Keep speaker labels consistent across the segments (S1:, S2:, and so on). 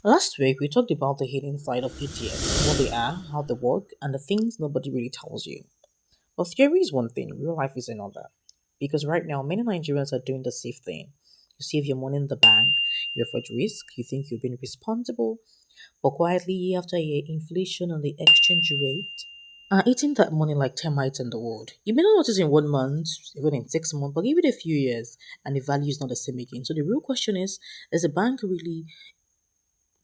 S1: Last week, we talked about the hidden side of ETFs, what they are, how they work, and the things nobody really tells you. But theory is one thing, real life is another. Because right now, many Nigerians are doing the safe thing. You save your money in the bank, you avoid risk, you think you're being responsible, but quietly, year after year, inflation and the exchange rate are eating that money like termites in the wood. You may not notice in 1 month, even in 6 months, but give it a few years, and the value is not the same again. So the real question is the bank really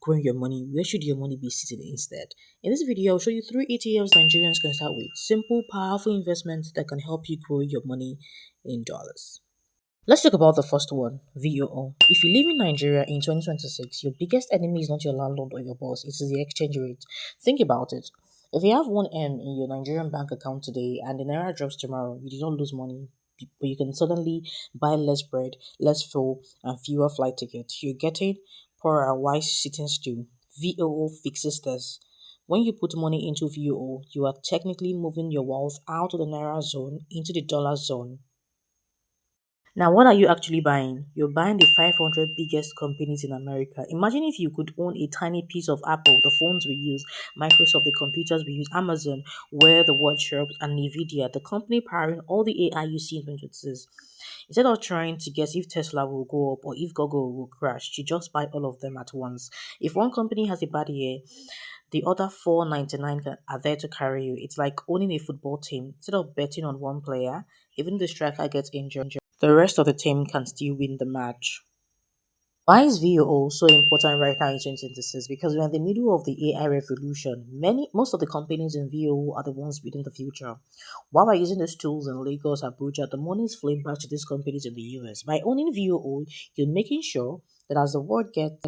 S1: growing your money? Where should your money be sitting instead? In this video, I'll show you three ETFs Nigerians can start with. Simple, powerful investments that can help you grow your money in dollars. Let's talk about the first one, VOO. If you live in Nigeria in 2026, your biggest enemy is not your landlord or your boss, it is the exchange rate. Think about it. If you have 1M in your Nigerian bank account today and the Naira drops tomorrow, you did not lose money, but you can suddenly buy less bread, less fuel, and fewer flight tickets. You're getting poorer while sitting still. VOO fixes this. When you put money into VOO, you are technically moving your wealth out of the Naira zone into the dollar zone. Now, what are you actually buying? You're buying the 500 biggest companies in America. Imagine if you could own a tiny piece of Apple, the phones we use, Microsoft, the computers we use, Amazon, where the world shops, and NVIDIA, the company powering all the AI you see in 2026. Instead of trying to guess if Tesla will go up or if Google will crash, you just buy all of them at once. If one company has a bad year, the other 499 are there to carry you. It's like owning a football team. Instead of betting on one player, even the striker gets injured, the rest of the team can still win the match. Why is VOO so important right now in 2026? Because we're in the middle of the AI revolution. Most of the companies in VOO are the ones building the future. While we're using these tools in Lagos, Abuja, the money is flowing back to these companies in the US. By owning VOO, you're making sure that as the world gets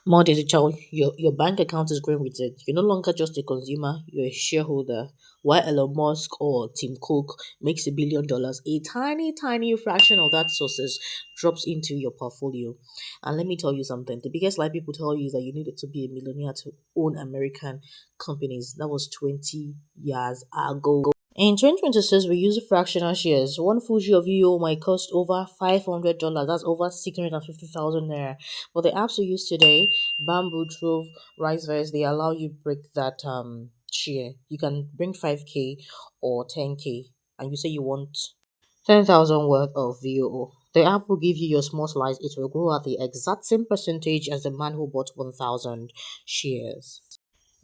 S1: more digital, your bank account is growing with it. You're no longer just a consumer, you're a shareholder. While Elon Musk or Tim Cook makes $1 billion, a tiny fraction of that sources drops into your portfolio. And let me tell you something. The biggest lie people tell you is that you needed to be a millionaire to own American companies. That was 20 years ago. In 2026, we use fractional shares. One Fuji of UO might cost over $500. That's over 650,000 naira. But the apps we use today, Bamboo, Trove, RiseVerse, they allow you break that share. You can bring 5K or 10K, and you say you want 10,000 worth of VOO. The app will give you your small slice. It will grow at the exact same percentage as the man who bought 1,000 shares.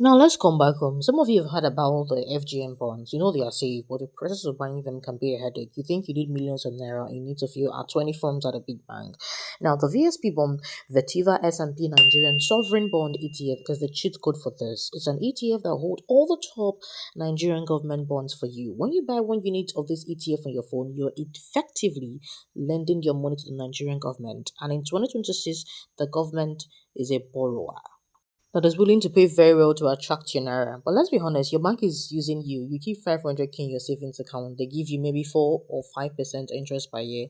S1: Now let's come back home. Some of you have heard about the FGM bonds. You know they are safe, but the process of buying them can be a headache. You think you need millions of naira, and you need to fill out 20 forms at a big bank. Now the VSP bond, Vetiva S&P Nigerian Sovereign Bond ETF is the cheat code for this. It's an ETF that holds all the top Nigerian government bonds for you. When you buy 1 unit of this ETF on your phone, you're effectively lending your money to the Nigerian government. And in 2026, the government is a borrower that is willing to pay very well to attract your naira. But let's be honest, your bank is using you. You keep 500K in your savings account. They give you maybe 4 or 5% interest per year.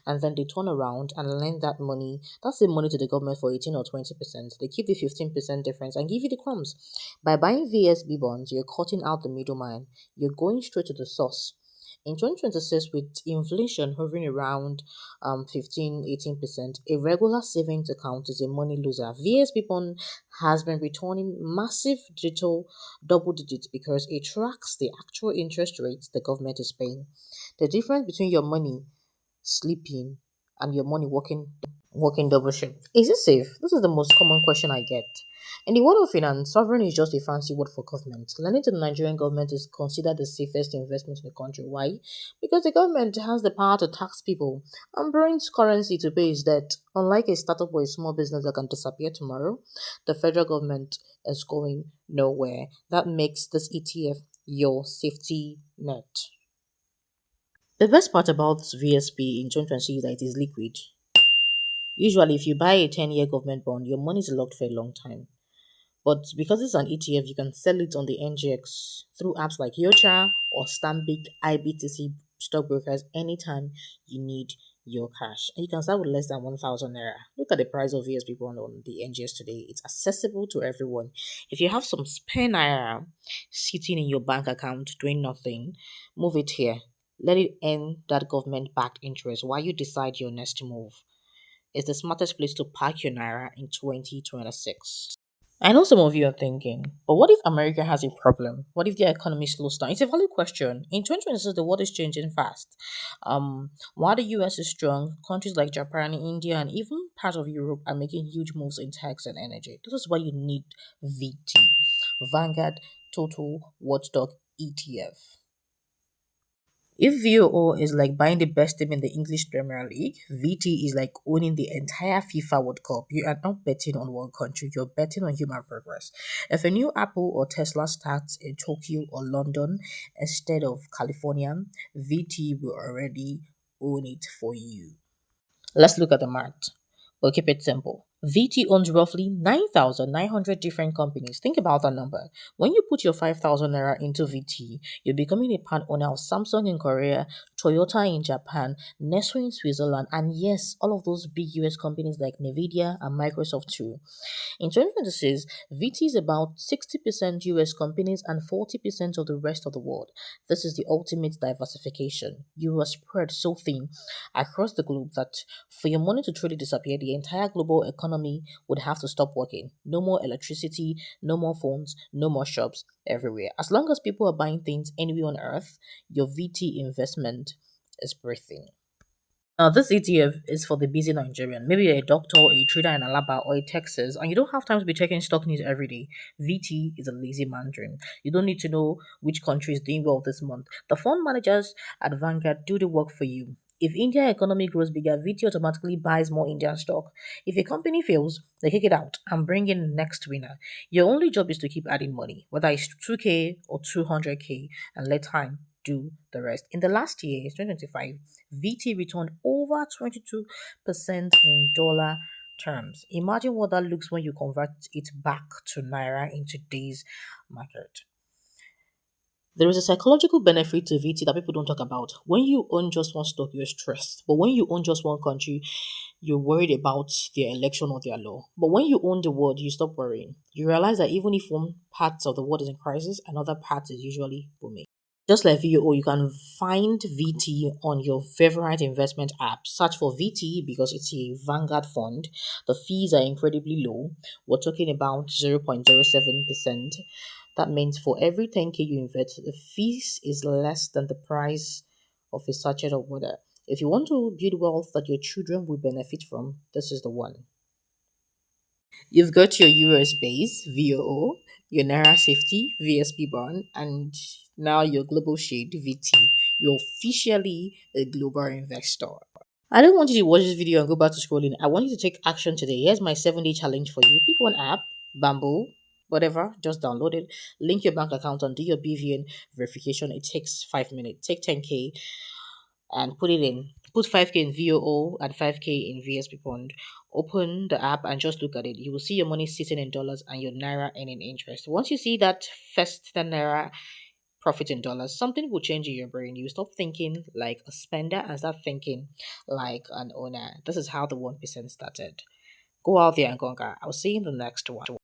S1: And then they turn around and lend that money. That's the money to the government for 18 or 20%. They keep the 15% difference and give you the crumbs. By buying VSB bonds, you're cutting out the middleman. You're going straight to the source. In 2026, with inflation hovering around 15-18%, a regular savings account is a money loser. VSP bond has been returning massive digital double digits because it tracks the actual interest rates the government is paying. The difference between your money sleeping and your money working double shift. Is it safe? This is the most common question I get. In the world of finance, sovereign is just a fancy word for government. Lending to the Nigerian government is considered the safest investment in the country. Why? Because the government has the power to tax people and borrowing currency to pay its debt. Unlike a startup or a small business that can disappear tomorrow, the federal government is going nowhere. That makes this ETF your safety net. The best part about VSP in 2020 is that it is liquid. Usually, if you buy a 10-year government bond, your money is locked for a long time. But because it's an ETF, you can sell it on the NGX through apps like Yocha or Stanbic IBTC stockbrokers anytime you need your cash. And you can start with less than 1,000 naira. Look at the price of VSP bond on the NGX today. It's accessible to everyone. If you have some spare naira sitting in your bank account doing nothing, move it here. Let it earn that government backed interest while you decide your next move. It's the smartest place to park your naira in 2026. I know some of you are thinking, but what if America has a problem? What if their economy slows down? It's a valid question. In 2026, the world is changing fast. While the US is strong, countries like Japan, India, and even parts of Europe are making huge moves in tax and energy. This is why you need VT, Vanguard Total Watchdog ETF. If VOO is like buying the best team in the English Premier League, VT is like owning the entire FIFA World Cup. You are not betting on one country, you're betting on human progress. If a new Apple or Tesla starts in Tokyo or London instead of California, VT will already own it for you. Let's look at the math. We'll keep it simple. VT owns roughly 9,900 different companies. Think about that number. When you put your 5,000 naira into VT, you're becoming a part owner of Samsung in Korea, Toyota in Japan, Nestle in Switzerland, and yes, all of those big US companies like NVIDIA and Microsoft too. In 2026, VT is about 60% US companies and 40% of the rest of the world. This is the ultimate diversification. You are spread so thin across the globe that for your money to truly disappear, the entire global economy would have to stop working. No more electricity, no more phones, no more shops everywhere. As long as people are buying things anywhere on earth, your VT investment is breathing. Now, this ETF is for the busy Nigerian. Maybe you're a doctor, a trader in Alaba, or a Texas, and you don't have time to be checking stock news every day. VT is a lazy man dream. You don't need to know which country is doing well this month. The fund managers at Vanguard do the work for you. If India economy grows bigger, VT automatically buys more Indian stock. If a company fails, they kick it out and bring in the next winner. Your only job is to keep adding money, whether it's 2K or 200K, and let time do the rest. In the last year, 2025, VT returned over 22% in dollar terms. Imagine what that looks when you convert it back to Naira in today's market. There is a psychological benefit to VT that people don't talk about. When you own just one stock, you're stressed. But when you own just one country, you're worried about their election or their law. But when you own the world, you stop worrying. You realize that even if one part of the world is in crisis, another part is usually booming. Just like VOO, you can find VT on your favorite investment app. Search for VT because it's a Vanguard fund. The fees are incredibly low. We're talking about 0.07%. That means for every 10K you invest, the fees is less than the price of a sachet of water. If you want to build wealth that your children will benefit from, this is the one. You've got your US base, VOO, your Naira safety, VSPBOND, and now your global shade, VT. You're officially a global investor. I don't want you to watch this video and go back to scrolling. I want you to take action today. Here's my 7-day challenge for you. Pick one app, Bamboo, whatever, just download it, link your bank account and do your BVN verification. It takes 5 minutes. Take 10K and put it in. Put 5K in VOO and 5K in VSP Bond. Open the app and just look at it. You will see your money sitting in dollars and your Naira earning interest. Once you see that first 10 Naira profit in dollars, something will change in your brain. You stop thinking like a spender and start thinking like an owner. This is how the 1% started. Go out there and conquer. I'll see you in the next one.